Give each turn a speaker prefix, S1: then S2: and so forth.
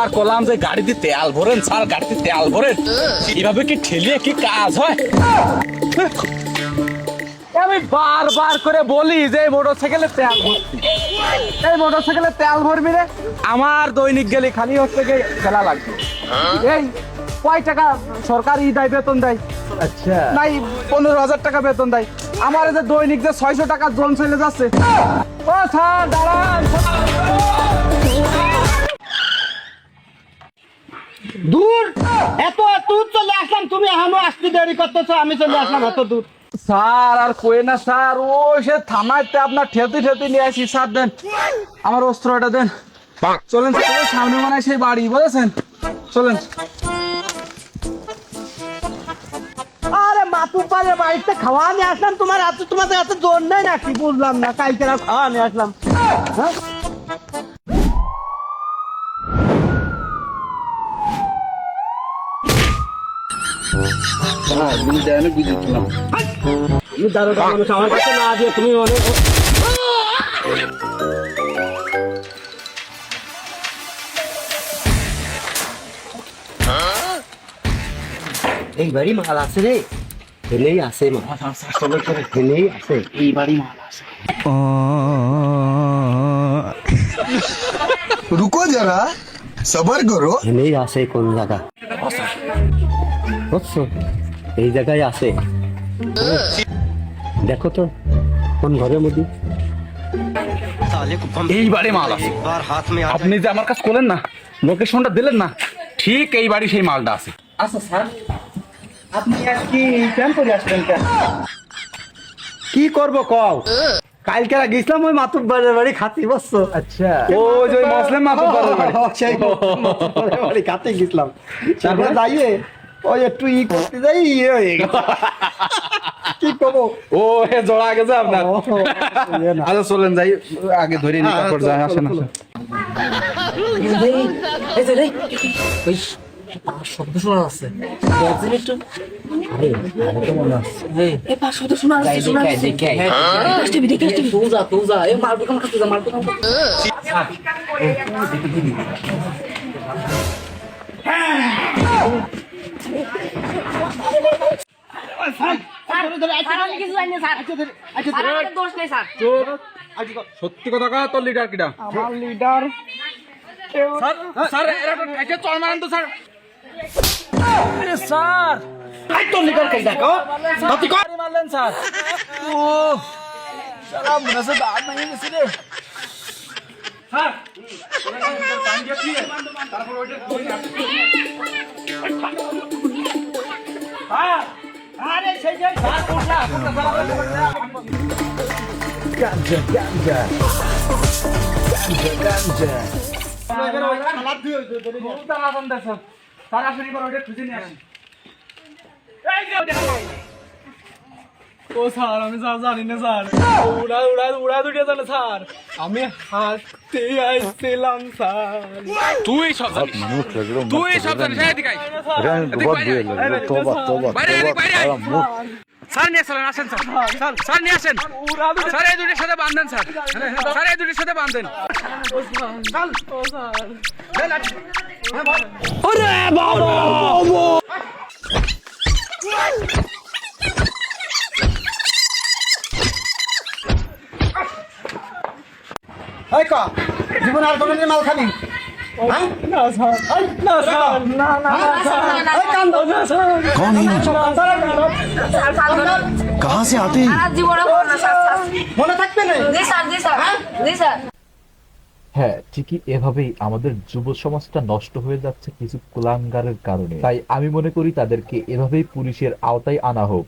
S1: বারবার কলাম যে গাড়িতে তেল ভরেন স্যার, গাড়িতে তেল ভরেন, এভাবে কি ঠেলিয়ে কি কাজ হয়? আমি বারবার করে বলি যে মোটরসাইকেলে তেল ভরছি, এই মোটরসাইকেলে তেল ভরবি রে, আমার দৈনিক গেলে খালি হচ্ছে খেলা লাগবে। এই কয় টাকা সরকার দেয়, বেতন দেয়? আচ্ছা, নাই 15,000 টাকা বেতন দেয়। আমার যে দৈনিক যে 600 টাকা জন চলে যাচ্ছে। ও স্যার দাঁড়ান,
S2: দূর এত দূর চলে আসলাম, তুমি এখনো আসতে দেরি করতেছো, আমি চলে আসলাম এত দূর।
S1: স্যার আর কই না স্যার, ও সে থামাইতে আপনার ঠেলতে ঠেলতে নিয়ে আসি। স্যার দেন আমার অস্ত্রটা দেন, চলেন স্যার, সামনে মানে সেই বাড়ি বুঝেছেন, চলেন।
S2: আরে মাতুর পারে বাড়িতে খাওয়া নিয়ে আসলাম, তোমাদের এত জোর নেই নাকি? বুঝলাম না, কালকে খাওয়া নিয়ে আসলাম। হ্যাঁ তুমি দারোগা মানুষ, আমার কাছে না দিয়ে তুমি অনেক এই বাড়ি মাল আছে রে, হেলেই আছে মাল, হেলেই আছে এই বাড়ি মাল আছে।
S3: रुको जरा सबर करो।
S2: হেলেই আছে কোন জায়গা বুঝছো? এই জায়গায় আছে, দেখো তো কোন ঘরের মধ্যে।
S1: এই বাড়ি মাল আছে, আপনি যে আমার কাছে করলেন না, লোকেশনটা দিলেন না, ঠিক এই বাড়ি সেই মালটা আছে।
S2: আচ্ছা স্যার, আপনি আজকে কেন করে আসলেন? কেন কি করবো কও? কালকে গেছিলাম ওই মাতুর বাড়ি খাতি, বুঝছো? আচ্ছা,
S1: ও যে ওই মুসলিম মাতুর বাড়ির বাড়ি।
S2: সেই মাতুর বাড়ি খাতে গেছিলাম, তারপরে যাইয়ে ওই একটু করতে যাই হয়ে গেল। কি করবো,
S1: ও হে জোড়া গেছে আপনার। আচ্ছা চলেন যাই, আগে ধরে নি, তারপর যাই, আসেন আসেন।
S2: শব্দ শোনা যাচ্ছে, একটু আরে তো মনে আছে এই পাশ শব্দ শোনা যাচ্ছে, শোনা যাচ্ছে। তুই যা এই মাল দোকান খাতে যা, মাল দোকান
S1: সত্যি কথা কা, তোর লিডার কিটা?
S2: আমার লিডার
S1: স্যার স্যার এরা তো একে চল মারেন তো স্যার। আরে স্যার
S2: আই তো লিডার কে দেখো নতি কর
S1: মারলেন স্যার। ও সারা মনে আছে দাঁত ভেঙে গেছে রে স্যার। তারপর ওইটা
S2: আরে সেই যে গাঞ্জা গাঞ্জা গাঞ্জা
S1: সরাসরি করে ওইটা খুঁজে নিয়ে আসি। ও স্যার আমি স্যার জানি না স্যার, উড়া দুটিয়া জানে স্যার, আমি হাসতে আইছিলাম স্যার। তুই সব জানিস, তুই সব জানিস, এদিকে আয়। বাইরে এদিকে বাইরে আয়। স্যার নিয়ে আসেন, আসেন স্যার, স্যার নিয়ে আসেন, স্যার এই দুটির সাথে বাঁধেন স্যার, স্যার এই দুটির সাথে বাঁধেন।
S2: ওরে বাবা এই কা জীবন আর দোকানের মাল খাবি?
S1: না স্যার, না স্যার, না না
S2: এই কান্দো না স্যার।
S3: कौन है ये? कहाँ से आते हैं?
S2: মনে থাকবে না?
S4: হ্যাঁ, ঠিকই এভাবেই আমাদের যুব সমাজটা নষ্ট হয়ে যাচ্ছে কিছু কুলাঙ্গারের কারণে। তাই আমি মনে করি তাদেরকে এভাবেই পুলিশের আওতায় আনা হোক।